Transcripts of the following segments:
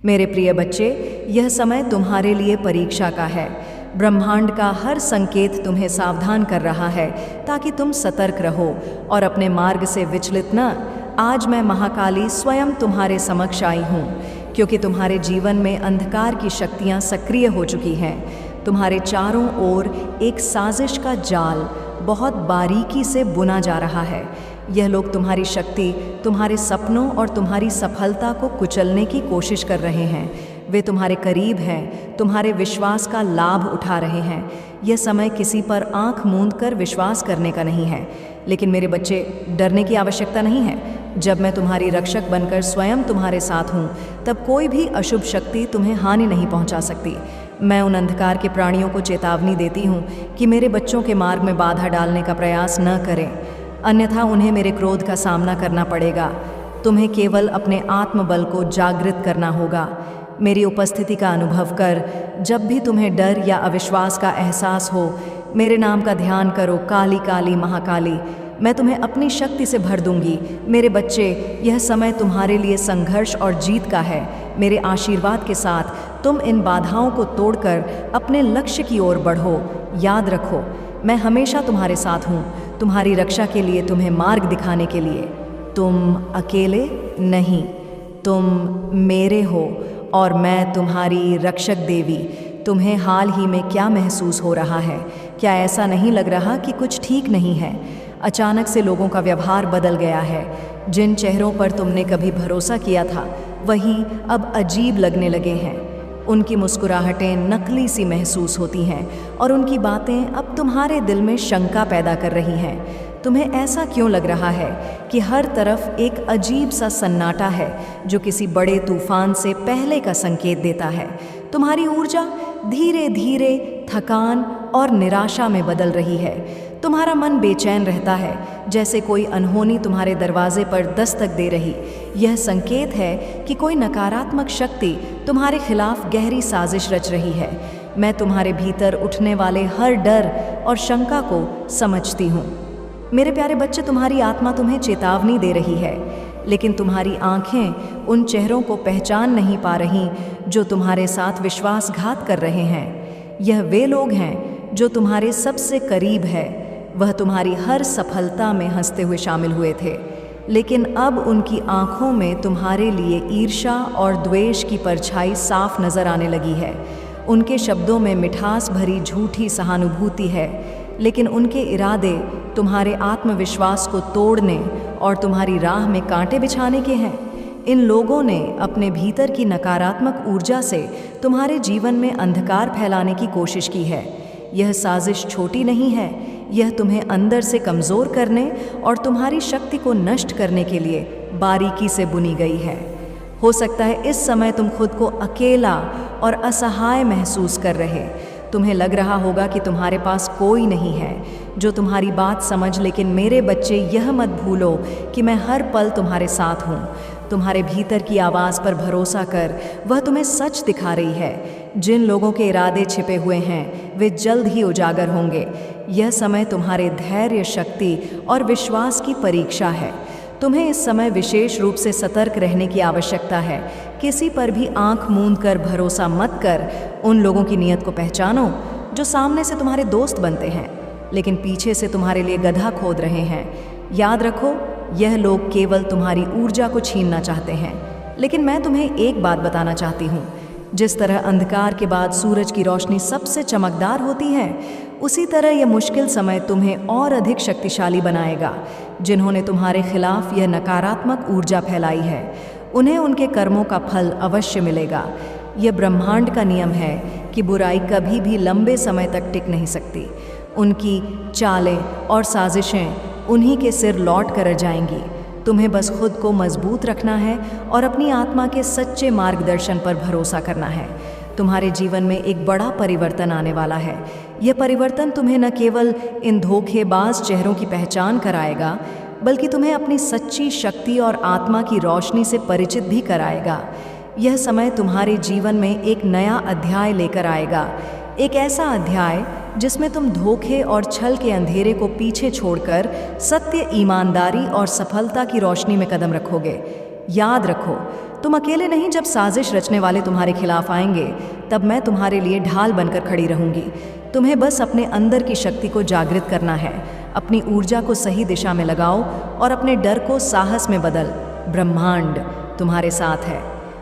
मेरे प्रिय बच्चे, यह समय तुम्हारे लिए परीक्षा का है। ब्रह्मांड का हर संकेत तुम्हें सावधान कर रहा है ताकि तुम सतर्क रहो और अपने मार्ग से विचलित न। आज मैं महाकाली स्वयं तुम्हारे समक्ष आई हूँ, क्योंकि तुम्हारे जीवन में अंधकार की शक्तियाँ सक्रिय हो चुकी हैं। तुम्हारे चारों ओर एक साजिश का जाल बहुत बारीकी से बुना जा रहा है। यह लोग तुम्हारी शक्ति, तुम्हारे सपनों और तुम्हारी सफलता को कुचलने की कोशिश कर रहे हैं। वे तुम्हारे करीब हैं, तुम्हारे विश्वास का लाभ उठा रहे हैं। यह समय किसी पर आंख मूंद कर विश्वास करने का नहीं है। लेकिन मेरे बच्चे, डरने की आवश्यकता नहीं है। जब मैं तुम्हारी रक्षक बनकर स्वयं तुम्हारे साथ हूँ, तब कोई भी अशुभ शक्ति तुम्हें हानि नहीं पहुँचा सकती। मैं उन अंधकार के प्राणियों को चेतावनी देती हूँ कि मेरे बच्चों के मार्ग में बाधा डालने का प्रयास न करें, अन्यथा उन्हें मेरे क्रोध का सामना करना पड़ेगा। तुम्हें केवल अपने आत्मबल को जागृत करना होगा। मेरी उपस्थिति का अनुभव कर, जब भी तुम्हें डर या अविश्वास का एहसास हो, मेरे नाम का ध्यान करो, काली काली महाकाली। मैं तुम्हें अपनी शक्ति से भर दूंगी। मेरे बच्चे, यह समय तुम्हारे लिए संघर्ष और जीत का है। मेरे आशीर्वाद के साथ तुम इन बाधाओं को तोड़कर अपने लक्ष्य की ओर बढ़ो। याद रखो, मैं हमेशा तुम्हारे साथ हूँ, तुम्हारी रक्षा के लिए, तुम्हें मार्ग दिखाने के लिए। तुम अकेले नहीं, तुम मेरे हो और मैं तुम्हारी रक्षक देवी। तुम्हें हाल ही में क्या महसूस हो रहा है? क्या ऐसा नहीं लग रहा कि कुछ ठीक नहीं है? अचानक से लोगों का व्यवहार बदल गया है। जिन चेहरों पर तुमने कभी भरोसा किया था, वही अब अजीब लगने लगे हैं। उनकी मुस्कुराहटें नकली सी महसूस होती हैं और उनकी बातें अब तुम्हारे दिल में शंका पैदा कर रही हैं। तुम्हें ऐसा क्यों लग रहा है कि हर तरफ एक अजीब सा सन्नाटा है जो किसी बड़े तूफान से पहले का संकेत देता है? तुम्हारी ऊर्जा धीरे धीरे थकान और निराशा में बदल रही है। तुम्हारा मन बेचैन रहता है, जैसे कोई अनहोनी तुम्हारे दरवाजे पर दस्तक दे रही। यह संकेत है कि कोई नकारात्मक शक्ति तुम्हारे खिलाफ गहरी साजिश रच रही है। मैं तुम्हारे भीतर उठने वाले हर डर और शंका को समझती हूँ। मेरे प्यारे बच्चे, तुम्हारी आत्मा तुम्हें चेतावनी दे रही है, लेकिन तुम्हारी आंखें उन चेहरों को पहचान नहीं पा रही जो तुम्हारे साथ विश्वासघात कर रहे हैं। यह वे लोग हैं जो तुम्हारे सबसे करीब है। वह तुम्हारी हर सफलता में हंसते हुए शामिल हुए थे, लेकिन अब उनकी आंखों में तुम्हारे लिए ईर्ष्या और द्वेष की परछाई साफ नजर आने लगी है। उनके शब्दों में मिठास भरी झूठी सहानुभूति है, लेकिन उनके इरादे तुम्हारे आत्मविश्वास को तोड़ने और तुम्हारी राह में कांटे बिछाने के हैं। इन लोगों ने अपने भीतर की नकारात्मक ऊर्जा से तुम्हारे जीवन में अंधकार फैलाने की कोशिश की है। यह साजिश छोटी नहीं है, यह तुम्हें अंदर से कमज़ोर करने और तुम्हारी शक्ति को नष्ट करने के लिए बारीकी से बुनी गई है। हो सकता है इस समय तुम खुद को अकेला और असहाय महसूस कर रहे। तुम्हें लग रहा होगा कि तुम्हारे पास कोई नहीं है जो तुम्हारी बात समझ, लेकिन मेरे बच्चे, यह मत भूलो कि मैं हर पल तुम्हारे साथ हूँ। तुम्हारे भीतर की आवाज़ पर भरोसा कर, वह तुम्हें सच दिखा रही है। जिन लोगों के इरादे छिपे हुए हैं, वे जल्द ही उजागर होंगे। यह समय तुम्हारे धैर्य, शक्ति और विश्वास की परीक्षा है। तुम्हें इस समय विशेष रूप से सतर्क रहने की आवश्यकता है। किसी पर भी आंख मूंद कर भरोसा मत कर। उन लोगों की नीयत को पहचानो जो सामने से तुम्हारे दोस्त बनते हैं, लेकिन पीछे से तुम्हारे लिए गड्ढा खोद रहे हैं। याद रखो, यह लोग केवल तुम्हारी ऊर्जा को छीनना चाहते हैं। लेकिन मैं तुम्हें एक बात बताना चाहती हूँ। जिस तरह अंधकार के बाद सूरज की रोशनी सबसे चमकदार होती है, उसी तरह यह मुश्किल समय तुम्हें और अधिक शक्तिशाली बनाएगा। जिन्होंने तुम्हारे खिलाफ यह नकारात्मक ऊर्जा फैलाई है, उन्हें उनके कर्मों का फल अवश्य मिलेगा। यह ब्रह्मांड का नियम है कि बुराई कभी भी लंबे समय तक टिक नहीं सकती। उनकी चालें और साजिशें उन्हीं के सिर लौट कर जाएंगी। तुम्हें बस खुद को मजबूत रखना है और अपनी आत्मा के सच्चे मार्गदर्शन पर भरोसा करना है। तुम्हारे जीवन में एक बड़ा परिवर्तन आने वाला है। यह परिवर्तन तुम्हें न केवल इन धोखेबाज चेहरों की पहचान कराएगा, बल्कि तुम्हें अपनी सच्ची शक्ति और आत्मा की रोशनी से परिचित भी कराएगा। यह समय तुम्हारे जीवन में एक नया अध्याय लेकर आएगा, एक ऐसा अध्याय जिसमें तुम धोखे और छल के अंधेरे को पीछे छोड़कर सत्य, ईमानदारी और सफलता की रोशनी में कदम रखोगे। याद रखो, तुम अकेले नहीं, जब साजिश रचने वाले तुम्हारे खिलाफ आएंगे तब मैं तुम्हारे लिए ढाल बनकर खड़ी रहूंगी। तुम्हें बस अपने अंदर की शक्ति को जागृत करना है। अपनी ऊर्जा को सही दिशा में लगाओ और अपने डर को साहस में बदल। ब्रह्मांड तुम्हारे साथ है,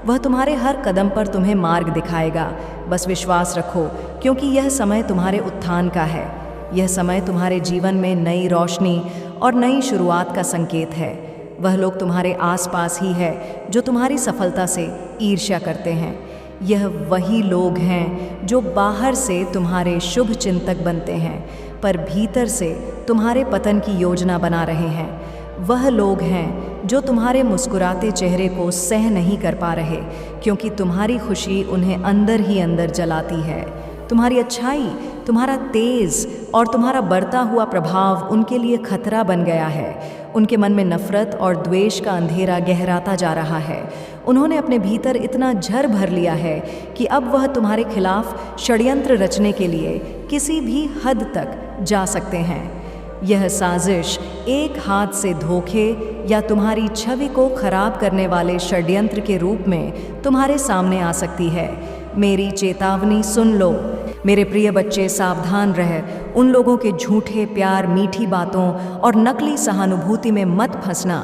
वह तुम्हारे हर कदम पर तुम्हें मार्ग दिखाएगा। बस विश्वास रखो, क्योंकि यह समय तुम्हारे उत्थान का है। यह समय तुम्हारे जीवन में नई रोशनी और नई शुरुआत का संकेत है। वह लोग तुम्हारे आसपास ही है जो तुम्हारी सफलता से ईर्ष्या करते हैं। यह वही लोग हैं जो बाहर से तुम्हारे शुभ चिंतक बनते हैं, पर भीतर से तुम्हारे पतन की योजना बना रहे हैं। वह लोग हैं जो तुम्हारे मुस्कुराते चेहरे को सह नहीं कर पा रहे, क्योंकि तुम्हारी खुशी उन्हें अंदर ही अंदर जलाती है। तुम्हारी अच्छाई, तुम्हारा तेज और तुम्हारा बढ़ता हुआ प्रभाव उनके लिए खतरा बन गया है। उनके मन में नफरत और द्वेष का अंधेरा गहराता जा रहा है। उन्होंने अपने भीतर इतना झर भर लिया है कि अब वह तुम्हारे खिलाफ षड्यंत्र रचने के लिए किसी भी हद तक जा सकते हैं। यह साजिश एक हाथ से धोखे या तुम्हारी छवि को खराब करने वाले षड्यंत्र के रूप में तुम्हारे सामने आ सकती है। मेरी चेतावनी सुन लो। मेरे प्रिय बच्चे, सावधान रह। उन लोगों के झूठे प्यार, मीठी बातों और नकली सहानुभूति में मत फंसना।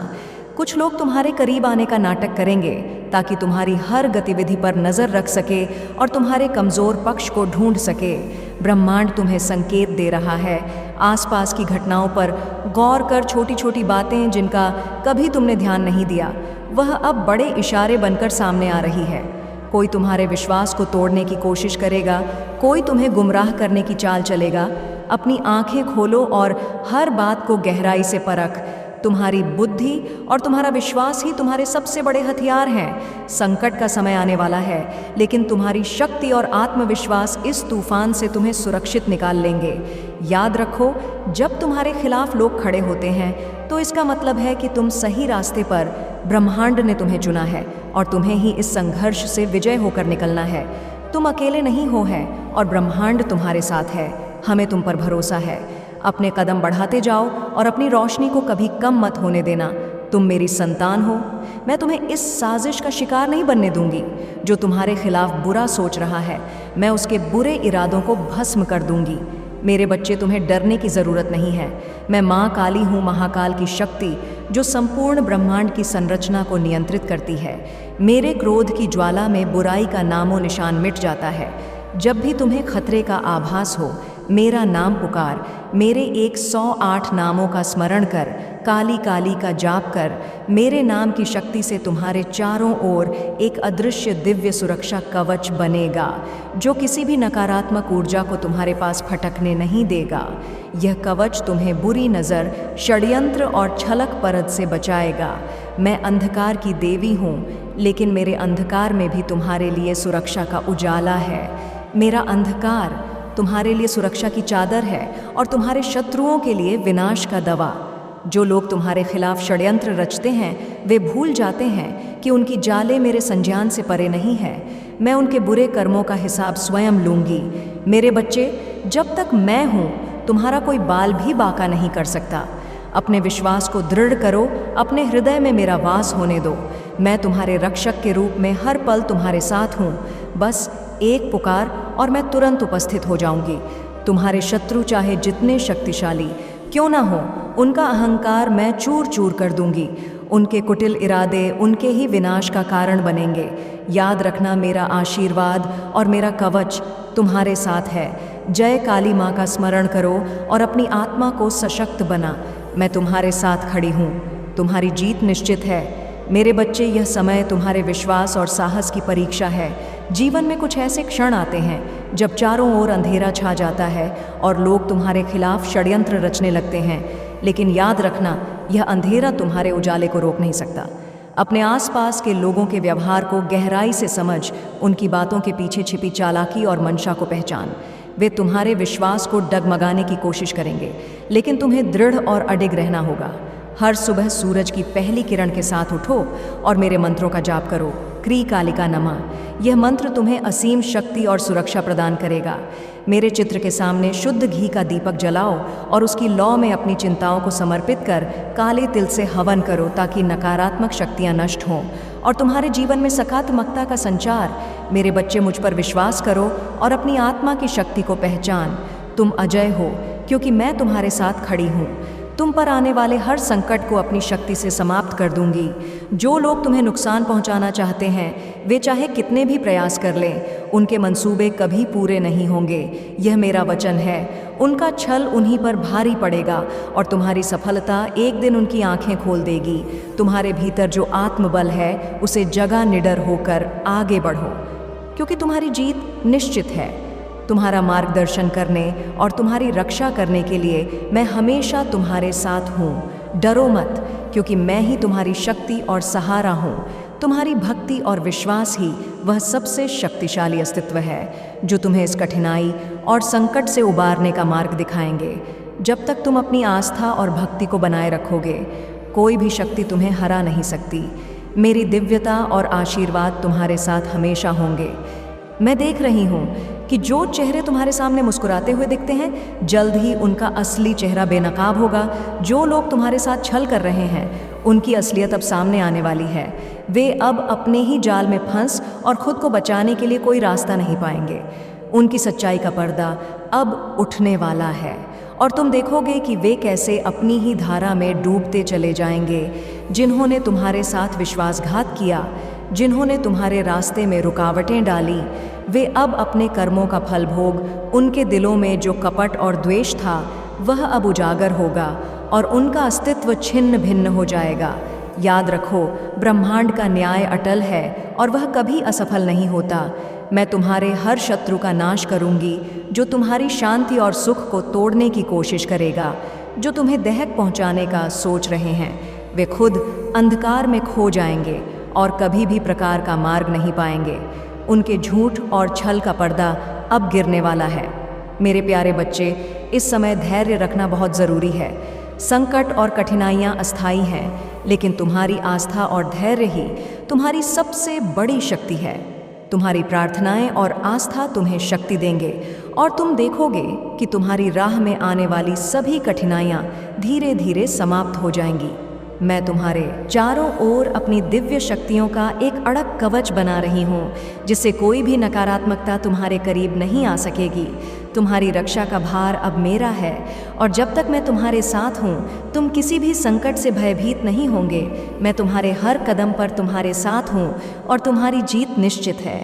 कुछ लोग तुम्हारे करीब आने का नाटक करेंगे ताकि तुम्हारी हर गतिविधि पर नज़र रख सके और तुम्हारे कमज़ोर पक्ष को ढूंढ सके। ब्रह्मांड तुम्हें संकेत दे रहा है। आसपास की घटनाओं पर गौर कर। छोटी छोटी बातें जिनका कभी तुमने ध्यान नहीं दिया, वह अब बड़े इशारे बनकर सामने आ रही है। कोई तुम्हारे विश्वास को तोड़ने की कोशिश करेगा, कोई तुम्हें गुमराह करने की चाल चलेगा। अपनी आंखें खोलो और हर बात को गहराई से परख। तुम्हारी बुद्धि और तुम्हारा विश्वास ही तुम्हारे सबसे बड़े हथियार हैं। संकट का समय आने वाला है, लेकिन तुम्हारी शक्ति और आत्मविश्वास इस तूफान से तुम्हें सुरक्षित निकाल लेंगे। याद रखो, जब तुम्हारे खिलाफ लोग खड़े होते हैं तो इसका मतलब है कि तुम सही रास्ते पर। ब्रह्मांड ने तुम्हें चुना है और तुम्हें ही इस संघर्ष से विजय होकर निकलना है। तुम अकेले नहीं हो है और ब्रह्मांड तुम्हारे साथ है। हमें तुम पर भरोसा है। अपने कदम बढ़ाते जाओ और अपनी रोशनी को कभी कम मत होने देना। तुम मेरी संतान हो। मैं तुम्हें इस साजिश का शिकार नहीं बनने दूंगी। जो तुम्हारे खिलाफ बुरा सोच रहा है, मैं उसके बुरे इरादों को भस्म कर दूंगी। मेरे बच्चे, तुम्हें डरने की ज़रूरत नहीं है। मैं माँ काली हूँ, महाकाल की शक्ति जो संपूर्ण ब्रह्मांड की संरचना को नियंत्रित करती है। मेरे क्रोध की ज्वाला में बुराई का नामो निशान मिट जाता है। जब भी तुम्हें खतरे का आभास हो, मेरा नाम पुकार। मेरे 108 नामों का स्मरण कर, काली काली का जाप कर। मेरे नाम की शक्ति से तुम्हारे चारों ओर एक अदृश्य दिव्य सुरक्षा कवच बनेगा, जो किसी भी नकारात्मक ऊर्जा को तुम्हारे पास फटकने नहीं देगा। यह कवच तुम्हें बुरी नज़र, षड्यंत्र और छलक परत से बचाएगा। मैं अंधकार की देवी हूँ, लेकिन मेरे अंधकार में भी तुम्हारे लिए सुरक्षा का उजाला है। मेरा अंधकार तुम्हारे लिए सुरक्षा की चादर है और तुम्हारे शत्रुओं के लिए विनाश का दवा। जो लोग तुम्हारे खिलाफ षड्यंत्र रचते हैं, वे भूल जाते हैं कि उनकी जाले मेरे संज्ञान से परे नहीं है। मैं उनके बुरे कर्मों का हिसाब स्वयं लूँगी। मेरे बच्चे, जब तक मैं हूँ, तुम्हारा कोई बाल भी बांका नहीं कर सकता। अपने विश्वास को दृढ़ करो। अपने हृदय में मेरा वास होने दो। मैं तुम्हारे रक्षक के रूप में हर पल तुम्हारे साथ हूँ। बस एक पुकार और मैं तुरंत उपस्थित हो जाऊंगी। तुम्हारे शत्रु चाहे जितने शक्तिशाली क्यों ना हो, उनका अहंकार मैं चूर चूर कर दूंगी। उनके कुटिल इरादे उनके ही विनाश का कारण बनेंगे। याद रखना, मेरा आशीर्वाद और मेरा कवच तुम्हारे साथ है। जय काली माँ का स्मरण करो और अपनी आत्मा को सशक्त बना। मैं तुम्हारे साथ खड़ी हूँ। तुम्हारी जीत निश्चित है। मेरे बच्चे, यह समय तुम्हारे विश्वास और साहस की परीक्षा है। जीवन में कुछ ऐसे क्षण आते हैं जब चारों ओर अंधेरा छा जाता है और लोग तुम्हारे खिलाफ षड्यंत्र रचने लगते हैं, लेकिन याद रखना, यह अंधेरा तुम्हारे उजाले को रोक नहीं सकता। अपने आसपास के लोगों के व्यवहार को गहराई से समझ, उनकी बातों के पीछे छिपी चालाकी और मंशा को पहचान। वे तुम्हारे विश्वास को डगमगाने की कोशिश करेंगे, लेकिन तुम्हें दृढ़ और अडिग रहना होगा। हर सुबह सूरज की पहली किरण के साथ उठो और मेरे मंत्रों का जाप करो। क्री कालिका नमः। यह मंत्र तुम्हें असीम शक्ति और सुरक्षा प्रदान करेगा। मेरे चित्र के सामने शुद्ध घी का दीपक जलाओ और उसकी लौ में अपनी चिंताओं को समर्पित कर काले तिल से हवन करो ताकि नकारात्मक शक्तियां नष्ट हों और तुम्हारे जीवन में सकारात्मकता का संचार। मेरे बच्चे, मुझ पर विश्वास करो और अपनी आत्मा की शक्ति को पहचान। तुम अजय हो क्योंकि मैं तुम्हारे साथ खड़ी हूँ। तुम पर आने वाले हर संकट को अपनी शक्ति से समाप्त कर दूंगी। जो लोग तुम्हें नुकसान पहुंचाना चाहते हैं, वे चाहे कितने भी प्रयास कर लें, उनके मंसूबे कभी पूरे नहीं होंगे। यह मेरा वचन है। उनका छल उन्हीं पर भारी पड़ेगा और तुम्हारी सफलता एक दिन उनकी आंखें खोल देगी। तुम्हारे भीतर जो आत्मबल है, उसे जगा निडर होकर आगे बढ़ो, क्योंकि तुम्हारी जीत निश्चित है। तुम्हारा मार्गदर्शन करने और तुम्हारी रक्षा करने के लिए मैं हमेशा तुम्हारे साथ हूँ। डरो मत, क्योंकि मैं ही तुम्हारी शक्ति और सहारा हूँ। तुम्हारी भक्ति और विश्वास ही वह सबसे शक्तिशाली अस्तित्व है जो तुम्हें इस कठिनाई और संकट से उबारने का मार्ग दिखाएंगे। जब तक तुम अपनी आस्था और भक्ति को बनाए रखोगे, कोई भी शक्ति तुम्हें हरा नहीं सकती। मेरी दिव्यता और आशीर्वाद तुम्हारे साथ हमेशा होंगे। मैं देख रही हूँ कि जो चेहरे तुम्हारे सामने मुस्कुराते हुए दिखते हैं, जल्द ही उनका असली चेहरा बेनकाब होगा। जो लोग तुम्हारे साथ छल कर रहे हैं, उनकी असलियत अब सामने आने वाली है। वे अब अपने ही जाल में फंस और खुद को बचाने के लिए कोई रास्ता नहीं पाएंगे। उनकी सच्चाई का पर्दा अब उठने वाला है और तुम देखोगे कि वे कैसे अपनी ही धारा में डूबते चले जाएंगे। जिन्होंने तुम्हारे साथ विश्वासघात किया, जिन्होंने तुम्हारे रास्ते में रुकावटें डाली, वे अब अपने कर्मों का फल भोग। उनके दिलों में जो कपट और द्वेष था, वह अब उजागर होगा और उनका अस्तित्व छिन्न भिन्न हो जाएगा। याद रखो, ब्रह्मांड का न्याय अटल है और वह कभी असफल नहीं होता। मैं तुम्हारे हर शत्रु का नाश करूंगी जो तुम्हारी शांति और सुख को तोड़ने की कोशिश करेगा। जो तुम्हें दहक पहुंचाने का सोच रहे हैं, वे खुद अंधकार में खो जाएंगे और कभी भी प्रकार का मार्ग नहीं पाएंगे। उनके झूठ और छल का पर्दा अब गिरने वाला है। मेरे प्यारे बच्चे, इस समय धैर्य रखना बहुत ज़रूरी है। संकट और कठिनाइयाँ अस्थायी हैं, लेकिन तुम्हारी आस्था और धैर्य ही तुम्हारी सबसे बड़ी शक्ति है। तुम्हारी प्रार्थनाएं और आस्था तुम्हें शक्ति देंगे और तुम देखोगे कि तुम्हारी राह में आने वाली सभी कठिनाइयाँ धीरे धीरे समाप्त हो जाएंगी। मैं तुम्हारे चारों ओर अपनी दिव्य शक्तियों का एक अड़क कवच बना रही हूँ, जिससे कोई भी नकारात्मकता तुम्हारे करीब नहीं आ सकेगी। तुम्हारी रक्षा का भार अब मेरा है और जब तक मैं तुम्हारे साथ हूँ, तुम किसी भी संकट से भयभीत नहीं होंगे। मैं तुम्हारे हर कदम पर तुम्हारे साथ हूँ और तुम्हारी जीत निश्चित है।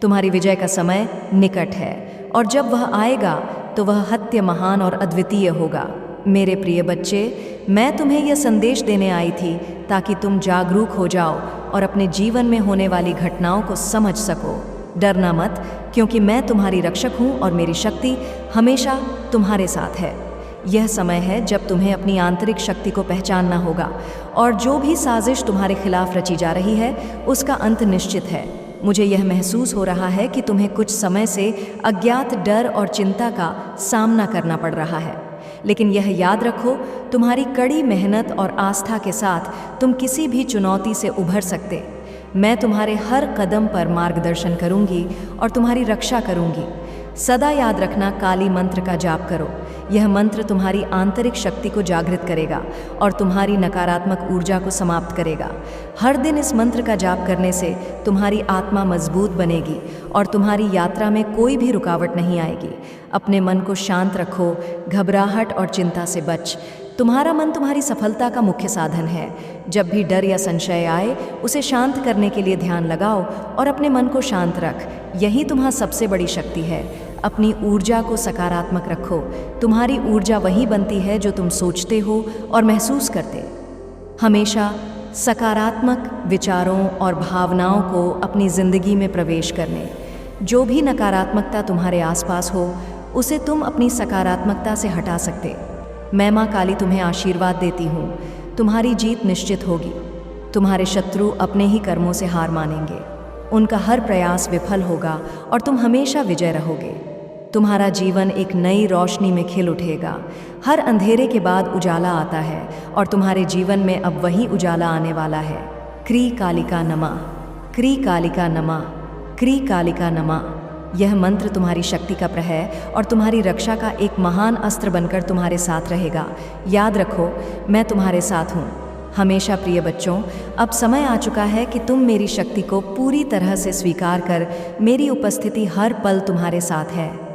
तुम्हारी विजय का समय निकट है और जब वह आएगा तो वह हत्य महान और अद्वितीय होगा। मेरे प्रिय बच्चे, मैं तुम्हें यह संदेश देने आई थी ताकि तुम जागरूक हो जाओ और अपने जीवन में होने वाली घटनाओं को समझ सको। डरना मत, क्योंकि मैं तुम्हारी रक्षक हूँ और मेरी शक्ति हमेशा तुम्हारे साथ है। यह समय है जब तुम्हें अपनी आंतरिक शक्ति को पहचानना होगा और जो भी साजिश तुम्हारे खिलाफ रची जा रही है, उसका अंत निश्चित है। मुझे यह महसूस हो रहा है कि तुम्हें कुछ समय से अज्ञात डर और चिंता का सामना करना पड़ रहा है, लेकिन यह याद रखो, तुम्हारी कड़ी मेहनत और आस्था के साथ तुम किसी भी चुनौती से उभर सकते। मैं तुम्हारे हर कदम पर मार्गदर्शन करूंगी और तुम्हारी रक्षा करूंगी। सदा याद रखना, काली मंत्र का जाप करो। यह मंत्र तुम्हारी आंतरिक शक्ति को जागृत करेगा और तुम्हारी नकारात्मक ऊर्जा को समाप्त करेगा। हर दिन इस मंत्र का जाप करने से तुम्हारी आत्मा मजबूत बनेगी और तुम्हारी यात्रा में कोई भी रुकावट नहीं आएगी। अपने मन को शांत रखो, घबराहट और चिंता से बच। तुम्हारा मन तुम्हारी सफलता का मुख्य साधन है। जब भी डर या संशय आए, उसे शांत करने के लिए ध्यान लगाओ और अपने मन को शांत रख। यही तुम्हारी सबसे बड़ी शक्ति है। अपनी ऊर्जा को सकारात्मक रखो। तुम्हारी ऊर्जा वही बनती है जो तुम सोचते हो और महसूस करते। हमेशा सकारात्मक विचारों और भावनाओं को अपनी ज़िंदगी में प्रवेश करने। जो भी नकारात्मकता तुम्हारे आसपास हो, उसे तुम अपनी सकारात्मकता से हटा सकते। मैं माँ काली तुम्हें आशीर्वाद देती हूँ। तुम्हारी जीत निश्चित होगी। तुम्हारे शत्रु अपने ही कर्मों से हार मानेंगे। उनका हर प्रयास विफल होगा और तुम हमेशा विजय रहोगे। तुम्हारा जीवन एक नई रोशनी में खिल उठेगा। हर अंधेरे के बाद उजाला आता है और तुम्हारे जीवन में अब वही उजाला आने वाला है। क्री कालिका नमः। क्री कालिका नमा, क्री कालिका नमा। यह मंत्र तुम्हारी शक्ति का प्रहय और तुम्हारी रक्षा का एक महान अस्त्र बनकर तुम्हारे साथ रहेगा। याद रखो, मैं तुम्हारे साथ हूँ हमेशा। प्रिय बच्चों, अब समय आ चुका है कि तुम मेरी शक्ति को पूरी तरह से स्वीकार कर मेरी उपस्थिति हर पल तुम्हारे साथ है।